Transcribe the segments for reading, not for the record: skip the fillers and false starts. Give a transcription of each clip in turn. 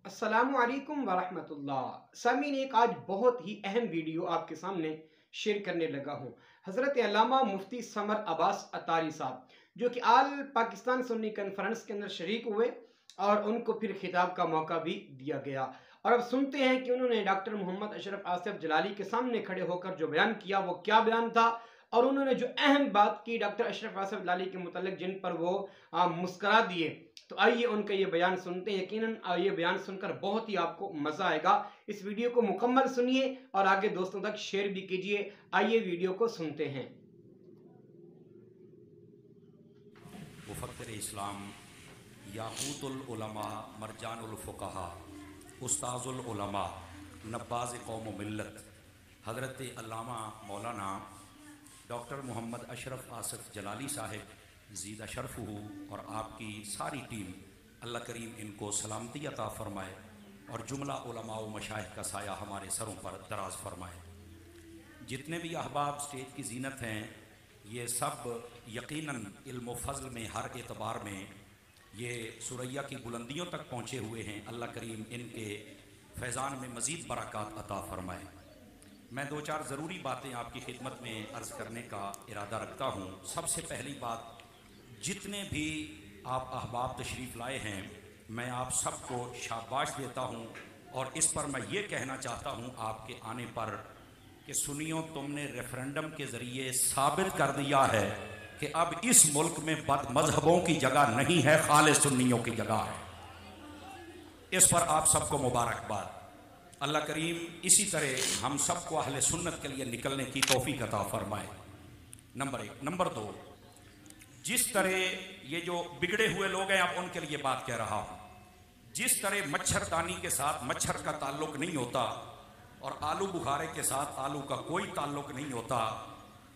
अस्सलामु अलैकुम वरहमतुल्लाह। सामीन, एक आज बहुत ही अहम वीडियो आपके सामने शेयर करने लगा हूँ। हज़रत अल्लामा मुफ्ती समर अब्बास अतारी साहब, जो कि आल पाकिस्तान सुन्नी कॉन्फ्रेंस के अंदर शरीक हुए और उनको फिर खिताब का मौका भी दिया गया। और अब सुनते हैं कि उन्होंने डॉक्टर मोहम्मद अशरफ आसिफ जलाली के सामने खड़े होकर जो बयान किया वो क्या बयान था, और उन्होंने जो अहम बात की डॉक्टर अशरफ आसिफ जलाली के मुतालिक जिन पर वो मुस्करा दिए। तो आइए उनका ये बयान सुनते हैं। यकीनन ये बयान सुनकर बहुत ही आपको मजा आएगा। इस वीडियो को मुकम्मल सुनिए और आगे दोस्तों तक शेयर भी कीजिए। आइए वीडियो को सुनते हैं। मुफक्किर इस्लाम, याकूतुल उलमा, मरजानुल फुक़हा, उस्ताजुल उलमा, नब्बाज़ कौम मिल्लत, हज़रत अल्लामा मौलाना डॉक्टर मोहम्मद अशरफ आसिफ जलाली साहिब ज़ीदा शरफ़ुहु और आपकी सारी टीम, अल्लाह करीम इनको सलामती अता फ़रमाए और जुमला उलमा व मशाइख़ का साया हमारे सरों पर दराज फ़रमाए। जितने भी अहबाब स्टेज की ज़ीनत हैं, ये सब यकीनन इल्म व फ़ज़्ल में हर एतबार में ये सुरैया की बुलंदियों तक पहुँचे हुए हैं। अल्लाह करीम इनके फैज़ान में मज़ीद बरक़ात अता फ़रमाए। मैं दो चार ज़रूरी बातें आपकी खिदमत में अर्ज़ करने का इरादा रखता हूँ। सबसे पहली बात, जितने भी आप अहबाब तशरीफ़ लाए हैं, मैं आप सबको शाबाश देता हूँ और इस पर मैं ये कहना चाहता हूँ आपके आने पर कि सुनियो, तुमने रेफरेंडम के ज़रिए साबित कर दिया है कि अब इस मुल्क में बद मजहबों की जगह नहीं है, खालिस सुन्नियों की जगह है। इस पर आप सबको मुबारकबाद। अल्लाह करीम इसी तरह हम सबको अहले सुन्नत के लिए निकलने की तौफीक अता फरमाए। नंबर एक। नंबर दो, जिस तरह ये जो बिगड़े हुए लोग हैं, अब उनके लिए बात कह रहा हूँ, जिस तरह मच्छरदानी के साथ मच्छर का ताल्लुक नहीं होता और आलू बुखारे के साथ आलू का कोई ताल्लुक नहीं होता,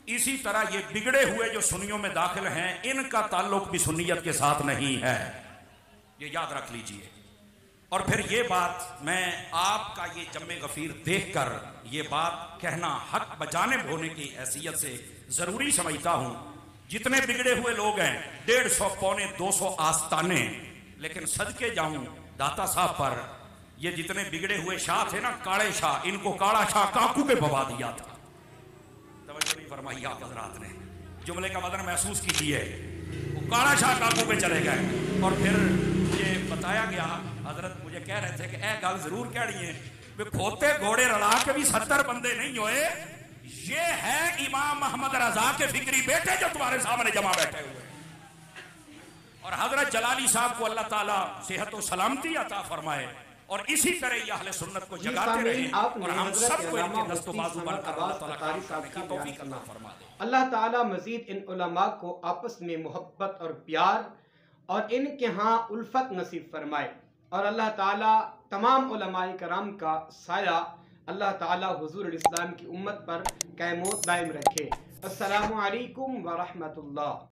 इसी तरह ये बिगड़े हुए जो सुन्नियों में दाखिल हैं, इनका ताल्लुक भी सुन्नियत के साथ नहीं है। ये याद रख लीजिए। और फिर ये बात मैं आपका ये जम्मे गफीर देखकर ये बात कहना हक बजानिब होने की हैसियत से ज़रूरी समझता हूँ। जितने बिगड़े हुए लोग हैं, 150 पौने 200 आस्ताने, लेकिन सदके जाऊं दाता साहब पर, ये जितने बिगड़े हुए शाह थे ना, काले शाह, इनको काला शाह काकू पे भवा दिया था। तवज्जो नहीं फरमाई आप हज़रात ने, जुमले का वजन महसूस कीजिए। वो काला शाह काकू पे चले गए और फिर ये बताया गया, हजरत मुझे कह रहे थे कि ए गल जरूर कह रही है, वे खोते घोड़े रला के भी 70 बंदे नहीं हुए। ये है इमाम मोहम्मद रजा के फिक्री बेटे जो तुम्हारे सामने जमा बैठे हुए। और हजरत जलाली साहब को अल्लाह ताला सेहत और सलामती अता फरमाए और इसी तरह ये अहले सुन्नत को जगाते रहे और हम सबको इनके दस्तो बाजू अल्लाह ताला मजीद इन उलमा को आपस में मोहब्बत और प्यार और इनके यहाँ उल्फत नसीब फरमाए। और अल्लाह ताला तमाम उलमाए कराम का साया अल्लाह ताला हुजूर इस्लाम की उम्मत पर कायम दायम रखे। अस्सलामु अलैकुम व रहमतुल्लाह।